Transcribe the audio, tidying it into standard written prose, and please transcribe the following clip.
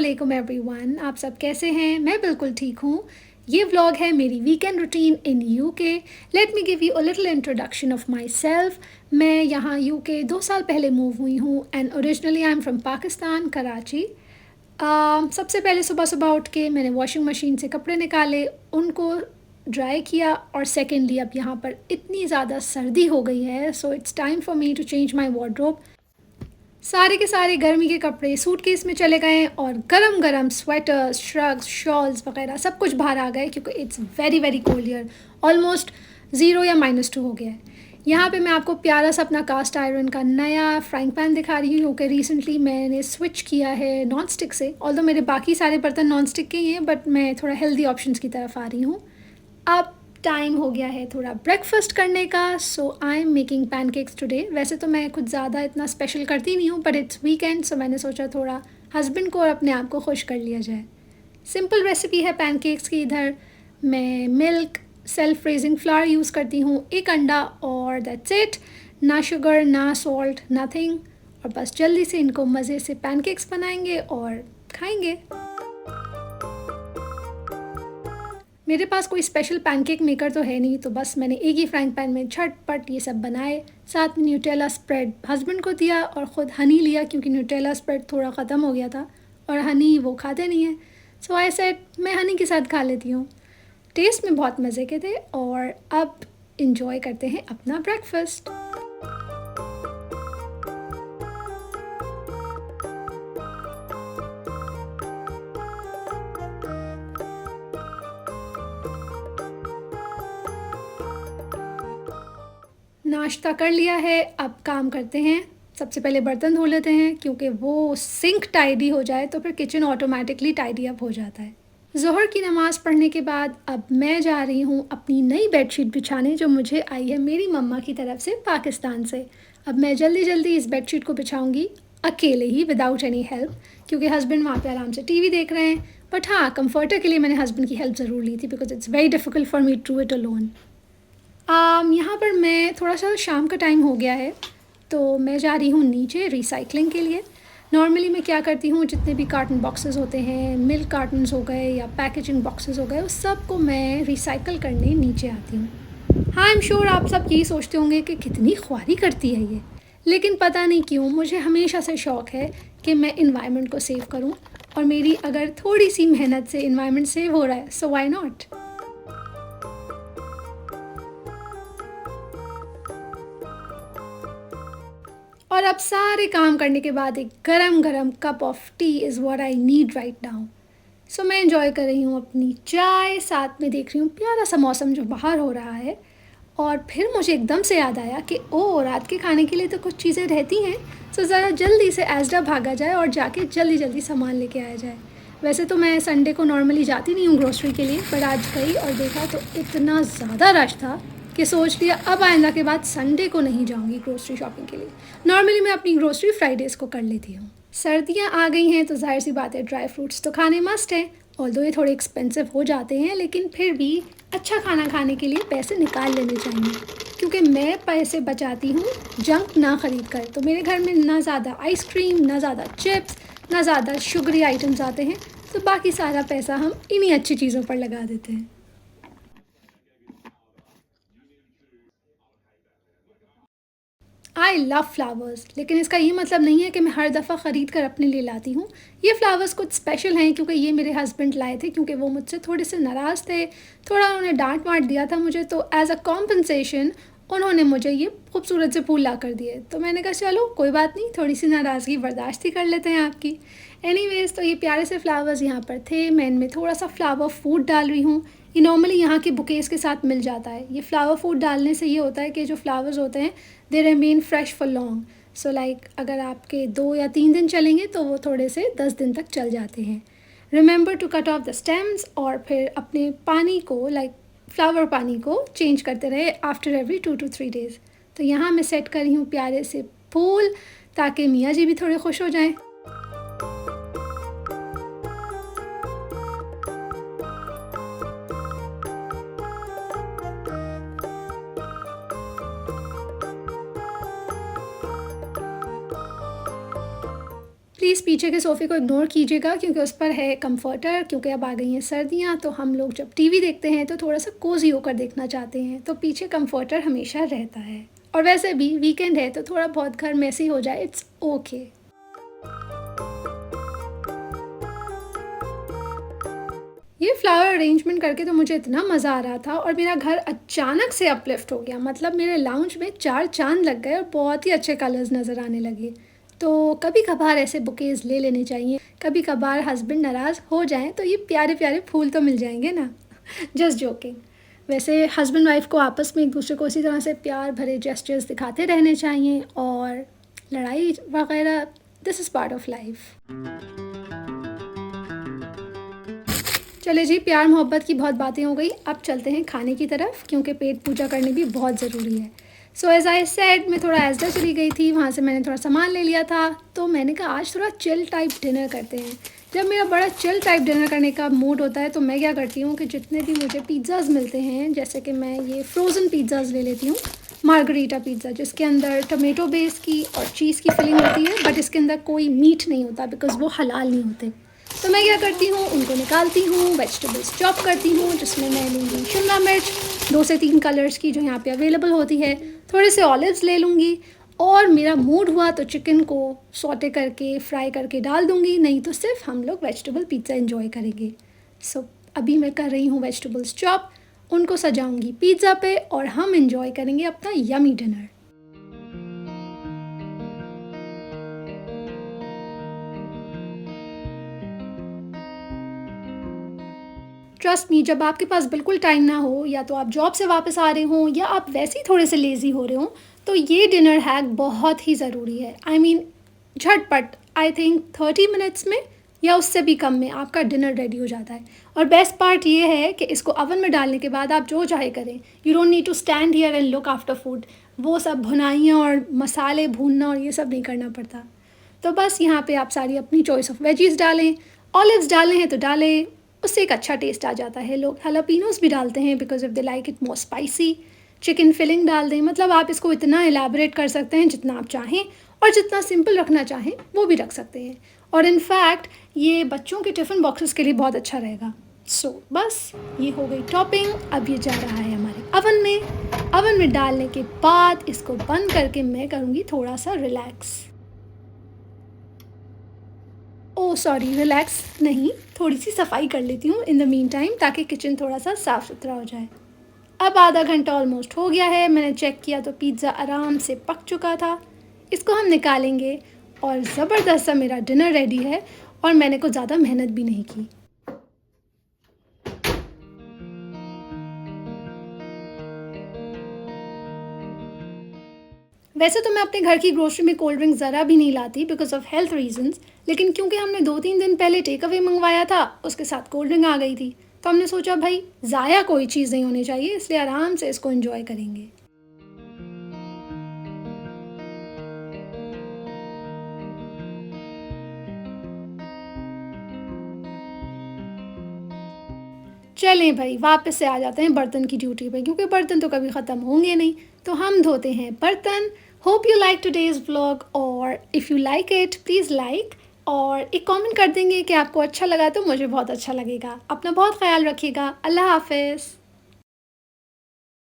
अस्सलामुअलैकुम एवरीवन, आप सब कैसे हैं? मैं बिल्कुल ठीक हूँ। ये व्लॉग है मेरी weekend routine in UK. Let me give you a little introduction of my self. मैं यहाँ यूके 2 साल पहले मूव हुई हूँ and originally I am from Pakistan, Karachi. सबसे पहले सुबह सुबह उठ के मैंने वॉशिंग मशीन से कपड़े निकाले, उनको ड्राई किया और सेकेंडली अब यहाँ पर इतनी ज़्यादा सर्दी हो गई है, so it's time for me to change my wardrobe. सारे के सारे गर्मी के कपड़े सूटकेस में चले गए और गरम गरम स्वेटर्स, श्रग्स, शॉल्स वगैरह सब कुछ बाहर आ गए क्योंकि it's very very cold year. Almost zero या -2 हो गया है। यहाँ पे मैं आपको प्यारा सा अपना कास्ट आयरन का नया फ्राइंग पैन दिखा रही हूँ क्योंकि रिसेंटली मैंने स्विच किया है नॉन स्टिक से। ऑल्दो मेरे बाकी सारे बर्तन नॉन स्टिक के ही हैं, बट मैं थोड़ा हेल्दी ऑप्शंस की तरफ आ रही हूँ। अब टाइम हो गया है थोड़ा ब्रेकफास्ट करने का, so I am making pancakes today. वैसे तो मैं कुछ ज़्यादा इतना स्पेशल करती नहीं हूँ, बट इट्स वीकेंड, सो मैंने सोचा थोड़ा हस्बैंड को और अपने आप को खुश कर लिया जाए। सिंपल रेसिपी है पैनकेक्स की। इधर मैं milk, self raising flower use करती हूँ, एक अंडा और दैट्स इट। ना शुगर, ना सॉल्ट, नथिंग। और बस जल्दी से इनको मज़े से पैनकेक्स बनाएंगे और खाएंगे। मेरे पास कोई स्पेशल पैनकेक मेकर तो है नहीं, तो बस मैंने एक ही फ्राइंग पैन में झटपट ये सब बनाए। साथ में न्यूटेला स्प्रेड हस्बैंड को दिया और ख़ुद हनी लिया क्योंकि न्यूटेला स्प्रेड थोड़ा ख़त्म हो गया था और हनी वो खाते नहीं है, सो आई सेड मैं हनी के साथ खा लेती हूँ। टेस्ट में बहुत मज़े के थे और अब इंजॉय करते हैं अपना ब्रेकफास्ट। नाश्ता कर लिया है, अब काम करते हैं। सबसे पहले बर्तन धो लेते हैं क्योंकि वो सिंक टाइडी हो जाए तो फिर किचन ऑटोमेटिकली टाइडी अप हो जाता है। ज़ोहर की नमाज़ पढ़ने के बाद अब मैं जा रही हूँ अपनी नई बेडशीट बिछाने जो मुझे आई है मेरी मम्मा की तरफ से पाकिस्तान से। अब मैं जल्दी जल्दी इस बेडशीट को बिछाऊँगी अकेले ही, विदाउट एनी हेल्प, क्योंकि हस्बैंड वहाँ पे आराम से टीवी देख रहे हैं। बट हाँ, कंफर्टर के लिए मैंने हस्बैंड की हेल्प ज़रूर ली थी because it's very difficult for me to it alone. यहाँ पर मैं थोड़ा सा शाम का टाइम हो गया है, तो मैं जा रही हूँ नीचे रिसाइकलिंग के लिए। नॉर्मली मैं क्या करती हूँ, जितने भी कार्टन बॉक्सेस होते हैं, मिल्क कार्टन्स हो गए या पैकेजिंग बॉक्सेस हो गए, उस सब को मैं रिसाइकल करने नीचे आती हूँ। हाँ, आई एम श्योर आप सब यही सोचते होंगे कि कितनी ख्वारी करती है ये, लेकिन पता नहीं क्यों मुझे हमेशा से शौक़ है कि मैं इन्वायरमेंट को सेव करूँ, और मेरी अगर थोड़ी सी मेहनत से इन्वायरमेंट सेव हो रहा है, सो व्हाई नॉट। और अब सारे काम करने के बाद एक गरम गरम cup of tea is what I need right now. So मैं एंजॉय कर रही हूँ अपनी चाय, साथ में देख रही हूँ प्यारा सा मौसम जो बाहर हो रहा है। और फिर मुझे एकदम से याद आया कि ओह, रात के खाने के लिए तो कुछ चीज़ें रहती हैं, सो ज़रा जल्दी से एस्डा भागा जाए और जाके जल्दी जल्दी सामान लेके आया जाए। वैसे तो मैं संडे को नॉर्मली जाती नहीं हूँ ग्रोसरी के लिए, पर आज गई और देखा तो इतना ज़्यादा रश था कि सोच लिया अब आइंदा के बाद संडे को नहीं जाऊँगी ग्रोसरी शॉपिंग के लिए। नॉर्मली मैं अपनी ग्रोसरी फ्राइडेज़ को कर लेती हूँ। सर्दियाँ आ गई हैं तो जाहिर सी बात है ड्राई फ्रूट्स तो खाने मस्ट हैं। ऑल्दो ये थोड़े एक्सपेंसिव हो जाते हैं, लेकिन फिर भी अच्छा खाना खाने के लिए पैसे निकाल लेने चाहिए, क्योंकि मैं पैसे बचाती हूँ जंक ना ख़रीद कर। तो मेरे घर में ना ज़्यादा आइसक्रीम, ना ज़्यादा चिप्स, ना ज़्यादा शुगरी आइटम्स आते हैं, तो बाकी सारा पैसा हम इन्हीं अच्छी चीज़ों पर लगा देते हैं। आई लव फ्लावर्स, लेकिन इसका ये मतलब नहीं है कि मैं हर दफ़ा ख़रीद कर अपने लिए लाती हूँ। ये फ्लावर्स कुछ स्पेशल हैं क्योंकि ये मेरे हस्बैंड लाए थे, क्योंकि वो मुझसे थोड़े से नाराज़ थे, थोड़ा उन्होंने डांट वाट दिया था मुझे, तो एज़ अ कॉम्पनसेशन उन्होंने मुझे ये खूबसूरत से फूल ला कर दिए। तो मैंने कहा चलो कोई बात नहीं, थोड़ी सी नाराज़गी बर्दाश्त ही कर लेते हैं आपकी। एनीवेज़, तो ये प्यारे से फ्लावर्स यहाँ पर थे। मैं इनमें थोड़ा सा फ्लावर फूड डाल रही हूँ। ये नॉर्मली यहाँ के बुकेज़ के साथ मिल जाता है। ये फ्लावर फूड डालने से ये होता है कि जो फ्लावर्स होते हैं they remain fresh for long. So like अगर आपके 2 या 3 दिन चलेंगे तो वो थोड़े से 10 दिन तक चल जाते हैं। Remember to cut off the stems, और फिर अपने पानी को लाइक फ्लावर पानी को चेंज करते रहे आफ्टर एवरी 2 to 3 डेज़। तो यहाँ मैं सेट कर रही हूँ प्यारे से फूल, ताकि मियाँ जी भी थोड़े खुश हो जाएं। प्लीज़ पीछे के सोफ़े को इग्नोर कीजिएगा क्योंकि उस पर है कम्फर्टर, क्योंकि अब आ गई हैं सर्दियाँ तो हम लोग जब टीवी देखते हैं तो थोड़ा-सा कोज़ी होकर देखना चाहते हैं, तो पीछे कम्फर्टर हमेशा रहता है। और वैसे भी वीकेंड है तो थोड़ा बहुत घर मेसी हो जाए, इट्स ओके। ये फ्लावर अरेंजमेंट करके तो मुझे इतना मज़ा आ रहा था और मेरा घर अचानक से अपलिफ्ट हो गया। मतलब मेरे लाउंज में 4 चाँद लग गए और बहुत ही अच्छे कलर्स नज़र आने लगे। तो कभी-कभार ऐसे बुकेज़ ले लेने चाहिए। कभी-कभार हस्बैंड नाराज़ हो जाएँ तो ये प्यारे-प्यारे फूल तो मिल जाएँगे ना। Just joking. वैसे हस्बैंड वाइफ़ को आपस में एक-दूसरे को इसी तरह से प्यार भरे जेस्चर्स दिखाते रहने चाहिए और लड़ाई वग़ैरह, this is part of life. चलिए जी, प्यार मोहब्बत की बहुत बातें हो गई, अब चलते हैं खाने की तरफ क्योंकि पेट पूजा करनी भी बहुत ज़रूरी है। सो एज़ आई सेड, मैं थोड़ा एस्दा चली गई थी, वहाँ से मैंने थोड़ा सामान ले लिया था, तो मैंने कहा आज थोड़ा चिल टाइप डिनर करते हैं। जब मेरा बड़ा चिल टाइप डिनर करने का मूड होता है तो मैं क्या करती हूँ कि जितने भी मुझे पिज़्ज़ाज़ मिलते हैं, जैसे कि मैं ये फ्रोज़न पिज़्ज़ाज़ ले लेती हूँ, मार्गरीटा पिज़्ज़ा जिसके अंदर टोमेटो बेस की और चीज़ की फिलिंग होती है, बट इसके अंदर कोई मीट नहीं होता बिकॉज़ वो हलाल नहीं होते। तो मैं क्या करती हूँ, उनको निकालती हूँ, वेजिटेबल्स चॉप करती हूँ, जिसमें मैं लूँगी शिमला मिर्च 2 से 3 कलर्स की जो यहाँ पे अवेलेबल होती है, थोड़े से ऑलिव्स ले लूँगी और मेरा मूड हुआ तो चिकन को सौटे करके फ्राई करके डाल दूँगी, नहीं तो सिर्फ हम लोग वेजिटेबल पिज़्ज़ा एंजॉय करेंगे। सो अभी मैं कर रही हूँ वेजिटेबल्स चॉप, उनको सजाऊँगी पिज़्ज़ा पे और हम एंजॉय करेंगे अपना यमी डिनर। ट्रस्ट मी, जब आपके पास बिल्कुल टाइम ना हो या तो आप जॉब से वापस आ रहे हों या आप वैसे ही थोड़े से लेज़ी हो रहे हों, तो ये डिनर हैक बहुत ही ज़रूरी है। आई मीन झटपट, आई थिंक 30 मिनट्स में या उससे भी कम में आपका डिनर रेडी हो जाता है। और बेस्ट पार्ट ये है कि इसको ओवन में डालने के बाद आप जो चाहे करें, you don't need to stand here and look after food. वो सब भुनाइयाँ और मसाले भूनना और ये सब नहीं करना पड़ता। तो बस यहाँ पे आप सारी अपनी चॉइस ऑफ वेजीज़ डालें, ऑलिव्स डालने हैं तो डालें, उससे एक अच्छा टेस्ट आ जाता है। लोग हालापिनोस भी डालते हैं because if they like it more spicy. Chicken filling डाल दें, मतलब आप इसको इतना एलैबोरेट कर सकते हैं जितना आप चाहें और जितना सिंपल रखना चाहें वो भी रख सकते हैं। और इनफैक्ट ये बच्चों के टिफ़िन बॉक्सेस के लिए बहुत अच्छा रहेगा। सो बस ये हो गई टॉपिंग, अब ये जा रहा है हमारे अवन में। अवन में डालने के बाद इसको बंद करके मैं करूँगी थोड़ा सा रिलैक्स। ओह सॉरी, रिलैक्स नहीं, थोड़ी-सी सफाई कर लेती हूँ इन द मीन टाइम ताकि किचन थोड़ा-सा साफ-सुथरा हो जाए। अब आधा घंटा ऑलमोस्ट हो गया है, मैंने चेक किया तो पिज़्ज़ा आराम से पक चुका था। इसको हम निकालेंगे और ज़बरदस्त सा मेरा डिनर रेडी है और मैंने कुछ ज़्यादा मेहनत भी नहीं की। वैसे तो मैं अपने घर की ग्रोसरी में कोल्ड ड्रिंक ज़रा भी नहीं लाती बिकॉज़ ऑफ हेल्थ रीज़न्स, लेकिन क्योंकि हमने 2-3 दिन पहले टेक अवे मंगवाया था, उसके साथ कोल्ड ड्रिंक आ गई थी, तो हमने सोचा भाई ज़ाया कोई चीज़ नहीं होनी चाहिए, इसलिए आराम से इसको एंजॉय करेंगे। चलें भाई, वापस से आ जाते हैं बर्तन की ड्यूटी पे क्योंकि बर्तन तो कभी ख़त्म होंगे नहीं, तो हम धोते हैं बर्तन। Hope you like today's vlog और if you like it please like और एक कमेंट कर देंगे कि आपको अच्छा लगा तो मुझे बहुत अच्छा लगेगा। अपना बहुत ख़्याल रखिएगा। अल्लाह हाफ़िज़।